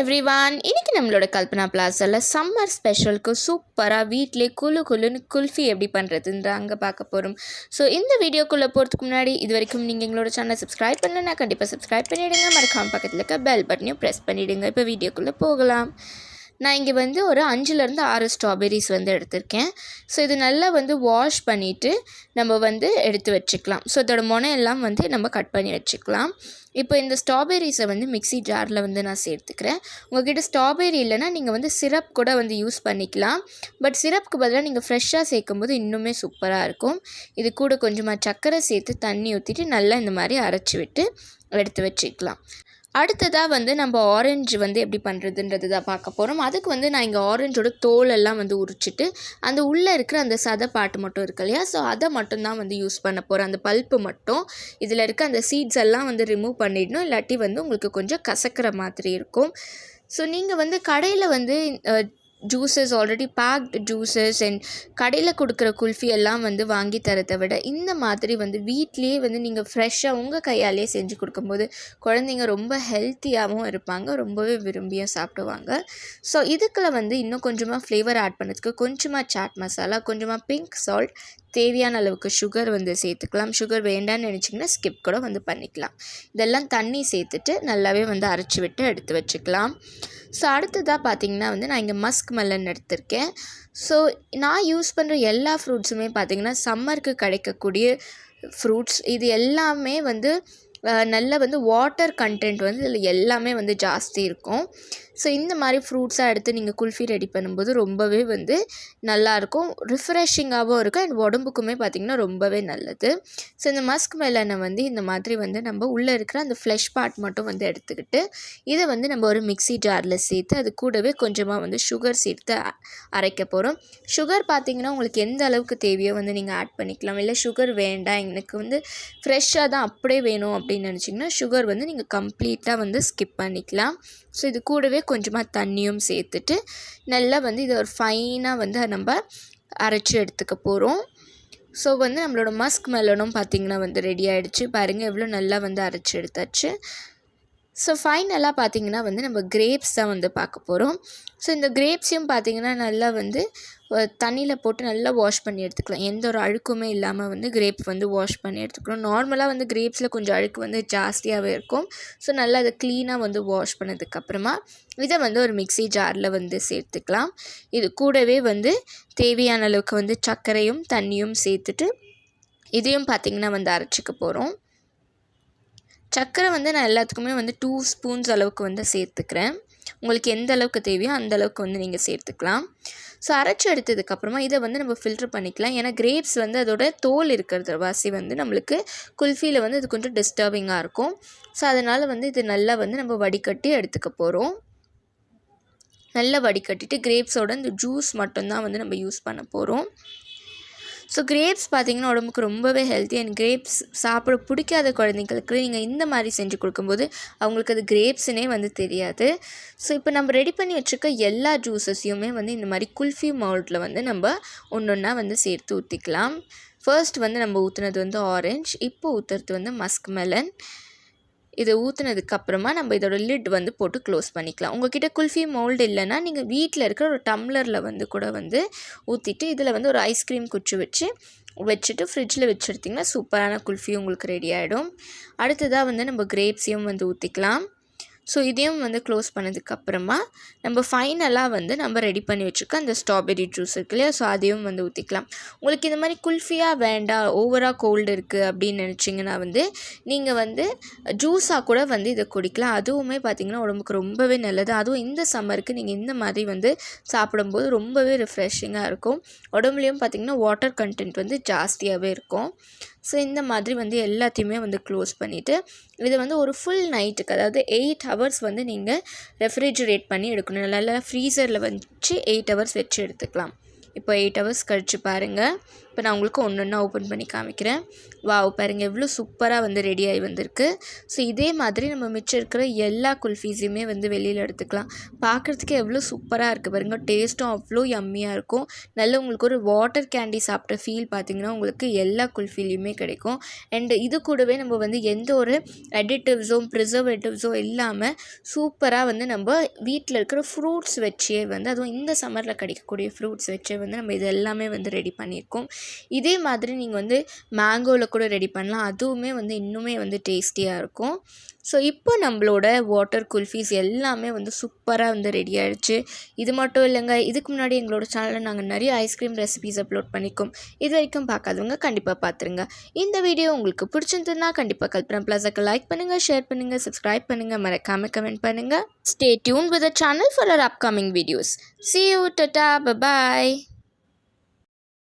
Everyone, இன்னைக்கு நம்மளோட Kalpana பிளாஸாவில் summer ஸ்பெஷலுக்கு சூப்பராக வீட்டிலே குழுன்னு குல்ஃபி எப்படி பண்ணுறதுன்ற அங்கே பார்க்க போகிறோம். ஸோ இந்த வீடியோக்குள்ளே போகிறதுக்கு முன்னாடி இது வரைக்கும் நீங்கள் எங்களோட சேனலை சப்ஸ்கிரைப் பண்ணலன்னா கண்டிப்பாக சப்ஸ்கிரைப் பண்ணிவிடுங்க. மறக்காம பக்கத்தில் இருக்க பெல் பட்டனையும் ப்ரெஸ் பண்ணிவிடுங்க. இப்போ வீடியோக்குள்ளே போகலாம். நான் இங்கே ஒரு 5லேருந்து 6 ஸ்ட்ராபெரிஸ் எடுத்திருக்கேன். ஸோ இது நல்லா வாஷ் பண்ணிவிட்டு நம்ம எடுத்து வச்சுக்கலாம். ஸோ இதோட முனையெல்லாம் நம்ம கட் பண்ணி வச்சுக்கலாம். இப்போ இந்த ஸ்ட்ராபெரிஸை மிக்ஸி ஜாரில் நான் சேர்த்துக்கிறேன். உங்கள்கிட்ட ஸ்ட்ராபெரி இல்லைன்னா நீங்கள் சிரப் கூட யூஸ் பண்ணிக்கலாம். பட் சிரப்புக்கு பதிலாக நீங்கள் ஃப்ரெஷ்ஷாக சேர்க்கும்போது இன்னுமே சூப்பராக இருக்கும். இது கூட கொஞ்சமாக சர்க்கரை சேர்த்து தண்ணி ஊற்றிட்டு நல்லா இந்த மாதிரி அரைச்சி விட்டு எடுத்து வச்சுக்கலாம். அடுத்ததாக நம்ம ஆரஞ்சு எப்படி பண்ணுறதுன்றது தான் பார்க்க போகிறோம். அதுக்கு நான் இங்கே ஆரஞ்சோட தோலெல்லாம் உரிச்சிட்டு அந்த உள்ளே இருக்கிற அந்த சதை பாட்டு மட்டும் இருக்கு இல்லையா, ஸோ அதை மட்டும்தான் யூஸ் பண்ண போகிறேன். அந்த பல்ப்பு மட்டும், இதில் இருக்க அந்த சீட்ஸ் எல்லாம் ரிமூவ் பண்ணிடணும். இல்லாட்டி உங்களுக்கு கொஞ்சம் கசக்கிற மாதிரி இருக்கும். ஸோ நீங்கள் கடையில் juices already packed juices and கடையில் கொடுக்குற குல்ஃபி எல்லாம் வாங்கி தரதை விட இந்த மாதிரி வீட்லேயே நீங்கள் ஃப்ரெஷ்ஷாக உங்கள் கையாலே செஞ்சு கொடுக்கும்போது குழந்தைங்க ரொம்ப ஹெல்த்தியாகவும் இருப்பாங்க, ரொம்பவே விரும்பியும் சாப்பிடுவாங்க. ஸோ இதுக்குள்ள இன்னும் கொஞ்சமாக ஃப்ளேவர் ஆட் பண்ணதுக்கு கொஞ்சமாக சாட் மசாலா, கொஞ்சமாக பிங்க் சால்ட், தேவையான அளவுக்கு சுகர் சேர்த்துக்கலாம். சுகர் வேண்டான்னு நினச்சிங்கன்னா ஸ்கிப் கூட பண்ணிக்கலாம். இதெல்லாம் தண்ணி சேர்த்துட்டு நல்லாவே அரைச்சி விட்டு எடுத்து வச்சுக்கலாம். ஸோ அடுத்ததாக பார்த்திங்கன்னா நான் இங்கே மஸ்க் மெலன் எடுத்திருக்கேன். ஸோ நான் யூஸ் பண்ணுற எல்லா ஃப்ரூட்ஸுமே பார்த்திங்கன்னா சம்மருக்கு கிடைக்கக்கூடிய ஃப்ரூட்ஸ். இது எல்லாமே நல்ல வாட்டர் கண்டென்ட் இதில் எல்லாமே ஜாஸ்தி இருக்கும். ஸோ இந்த மாதிரி ஃப்ரூட்ஸாக எடுத்து நீங்கள் குல்ஃபி ரெடி பண்ணும்போது ரொம்பவே நல்லாயிருக்கும், ரிஃப்ரெஷிங்காகவும் இருக்கும் அண்ட் உடம்புக்குமே பார்த்திங்கன்னா ரொம்பவே நல்லது. ஸோ இந்த மஸ்க் மெலனை இந்த மாதிரி நம்ம உள்ளே இருக்கிற அந்த ஃப்ளஷ் பார்ட் மட்டும் எடுத்துக்கிட்டு இதை நம்ம ஒரு மிக்ஸி ஜாரில் சேர்த்து அது கூடவே கொஞ்சமாக சுகர் சேர்த்து அரைக்க போகிறோம். சுகர் பார்த்திங்கன்னா உங்களுக்கு எந்த அளவுக்கு தேவையோ நீங்கள் ஆட் பண்ணிக்கலாம். இல்லை சுகர் வேண்டாம், எனக்கு ஃப்ரெஷ்ஷாக தான் அப்படியே வேணும் அப்படின்னு நினச்சிங்கன்னா சுகர் நீங்கள் கம்ப்ளீட்டாக ஸ்கிப் பண்ணிக்கலாம். ஸோ இது கூடவே கொஞ்சமாக தண்ணியும் சேர்த்துட்டு நல்லா இதை ஒரு ஃபைனாக நம்ம அரைச்சி எடுத்துக்க போகிறோம். ஸோ நம்மளோட மஸ்க் மெலனும் பார்த்திங்கன்னா ரெடி ஆகிடுச்சு. பாருங்கள் எவ்வளோ நல்லா அரைச்சி எடுத்தாச்சு. ஸோ ஃபைனலாக பார்த்திங்கன்னா நம்ம கிரேப்ஸ் தான் பார்க்க போகிறோம். ஸோ இந்த கிரேப்ஸையும் பார்த்திங்கன்னா நல்லா தண்ணியில் போட்டு நல்லா வாஷ் பண்ணி எடுத்துக்கலாம். எந்த ஒரு அழுக்குமே இல்லாமல் கிரேப் வாஷ் பண்ணி எடுத்துக்கலாம். நார்மலாக கிரேப்ஸில் கொஞ்சம் அழுக்கு ஜாஸ்தியாகவே இருக்கும். ஸோ நல்லா அதை க்ளீனாக வாஷ் பண்ணதுக்கப்புறமா இதை ஒரு மிக்ஸி ஜாரில் சேர்த்துக்கலாம். இது கூடவே தேவையான அளவுக்கு சர்க்கரையும் தண்ணியும் சேர்த்துட்டு இதையும் பார்த்திங்கன்னா அரைச்சிக்க போகிறோம். சர்க்கரை நான் எல்லாத்துக்குமே 2 ஸ்பூன்ஸ் அளவுக்கு சேர்த்துக்கிறேன். உங்களுக்கு எந்த அளவுக்கு தேவையோ அந்த அளவுக்கு நீங்கள் சேர்த்துக்கலாம். ஸோ அரைச்சி எடுத்ததுக்கப்புறமா இதை நம்ம ஃபில்ட்ரு பண்ணிக்கலாம். ஏன்னா கிரேப்ஸ் அதோட தோல் இருக்கிறத வாசி நம்மளுக்கு குல்ஃபியில் அது கொஞ்சம் டிஸ்டர்பிங்காக இருக்கும். ஸோ அதனால் இது நல்லா நம்ம வடிகட்டி எடுத்துக்க போகிறோம். நல்லா வடிகட்டிட்டு கிரேப்ஸோட இந்த ஜூஸ் மட்டும்தான் நம்ம யூஸ் பண்ண போகிறோம். ஸோ கிரேப்ஸ் பார்த்திங்கன்னா உடம்புக்கு ரொம்பவே ஹெல்த்தி அண்ட் கிரேப்ஸ் சாப்பிட பிடிக்காத குழந்தைங்களுக்கு நீங்கள் இந்த மாதிரி செஞ்சு கொடுக்கும்போது அவங்களுக்கு அது கிரேப்ஸுனே தெரியாது. ஸோ இப்போ நம்ம ரெடி பண்ணி வச்சுருக்க எல்லா ஜூஸஸையுமே இந்த மாதிரி குல்ஃபி மவுல்டில் நம்ம ஒன்று ஒன்றா சேர்த்து ஊற்றிக்கலாம். ஃபர்ஸ்ட் நம்ம ஊற்றுனது ஆரஞ்சு, இப்போ ஊற்றுறது மஸ்க் மெலன். இதை ஊற்றுனதுக்கப்புறமா நம்ம இதோட லிட் போட்டு க்ளோஸ் பண்ணிக்கலாம். உங்கள்கிட்ட குல்ஃபி மோல்டு இல்லைன்னா நீங்கள் வீட்டில் இருக்கிற ஒரு டம்ளரில் கூட ஊற்றிட்டு இதில் ஒரு ஐஸ்கிரீம் குச்சி வச்சுட்டு ஃப்ரிட்ஜில் வச்சுருத்திங்கன்னா சூப்பரான குல்ஃபி உங்களுக்கு ரெடி ஆகிடும். அடுத்ததாக நம்ம கிரேப்ஸையும் ஊற்றிக்கலாம். ஸோ இதையும் க்ளோஸ் பண்ணதுக்கப்புறமா நம்ம ஃபைனலாக நம்ம ரெடி பண்ணி வச்சுருக்க அந்த ஸ்ட்ராபெரி ஜூஸ் இருக்கு இல்லையா, ஸோ அதையும் ஊற்றிக்கலாம். உங்களுக்கு இந்த மாதிரி குல்ஃபியாக வேண்டாம், ஓவராக கோல்டு இருக்குது அப்படின்னு நினச்சிங்கன்னா நீங்கள் ஜூஸாக கூட இதை குடிக்கலாம். அதுவுமே பார்த்திங்கன்னா உடம்புக்கு ரொம்பவே நல்லது. அதுவும் இந்த சம்மருக்கு நீங்கள் இந்த மாதிரி சாப்பிடும்போது ரொம்பவே ரிஃப்ரெஷிங்காக இருக்கும். உடம்புலையும் பார்த்திங்கன்னா வாட்டர் கண்டென்ட் ஜாஸ்தியாகவே இருக்கும். ஸோ இந்த மாதிரி எல்லாத்தையுமே க்ளோஸ் பண்ணிவிட்டு இதை ஒரு ஃபுல் நைட்டுக்கு, அதாவது 8 ஹவர்ஸ் நீங்கள் ரெஃப்ரிஜரேட் பண்ணி எடுக்கணும். நல்லா ஃப்ரீசரில் வச்சு 8 ஹவர்ஸ் வச்சு எடுத்துக்கலாம். இப்போ 8 ஹவர்ஸ் கழிச்சு பாருங்கள். இப்போ நான் உங்களுக்கு ஒன்று ஒன்றா ஓப்பன் பண்ணி காமிக்கிறேன். வாவ், பாருங்கள் எவ்வளோ சூப்பராக வந்து ரெடி ஆகி வந்திருக்கு. ஸோ இதே மாதிரி நம்ம மிச்சம் இருக்கிற எல்லா குல்ஃபீஸையுமே வந்து வெளியில் எடுத்துக்கலாம். பார்க்குறதுக்கு எவ்வளோ சூப்பராக இருக்குது பாருங்கள். டேஸ்ட்டும் அவ்வளோ யம்மியாக இருக்கும். நல்ல உங்களுக்கு ஒரு வாட்டர் கேண்டி சாப்பிட்ட ஃபீல் பார்த்திங்கன்னா உங்களுக்கு எல்லா குல்ஃபீலையுமே கிடைக்கும். அண்டு இது கூடவே நம்ம வந்து எந்த ஒரு அடிட்டிவ்ஸோ ப்ரிசர்வேட்டிவ்ஸோ இல்லாமல் சூப்பராக வந்து நம்ம வீட்டில் இருக்கிற ஃப்ரூட்ஸ் வச்சே வந்து, அதுவும் இந்த சம்மரில் கிடைக்கக்கூடிய ஃப்ரூட்ஸ் வச்சே வந்து நம்ம இது எல்லாமே வந்து ரெடி பண்ணியிருக்கோம். இதே மாதிரி நீங்கள் வந்து மேங்கோவில் கூட ரெடி பண்ணலாம். அதுவுமே வந்து இன்னுமே வந்து டேஸ்டியாக இருக்கும். ஸோ இப்போ நம்மளோட வாட்டர் குல்ஃபீஸ் எல்லாமே வந்து சூப்பராக வந்து ரெடி ஆகிடுச்சு. இது மட்டும் இல்லைங்க, இதுக்கு முன்னாடி எங்களோட சேனலில் நாங்கள் நிறைய ஐஸ்கிரீம் ரெசிபீஸ் அப்லோட் பண்ணியிருக்கோம். இது வரைக்கும் பார்க்காதவங்க கண்டிப்பாக பார்த்துருங்க. இந்த வீடியோ உங்களுக்கு பிடிச்சிருந்ததுன்னா கண்டிப்பாக கல்பனா பிளாஸாக்கு லைக் பண்ணுங்கள், ஷேர் பண்ணுங்கள், சப்ஸ்கிரைப் பண்ணுங்கள், மறக்காமல் கமெண்ட் பண்ணுங்கள். Stay tuned with the channel for our upcoming videos. See you, tata, bye bye.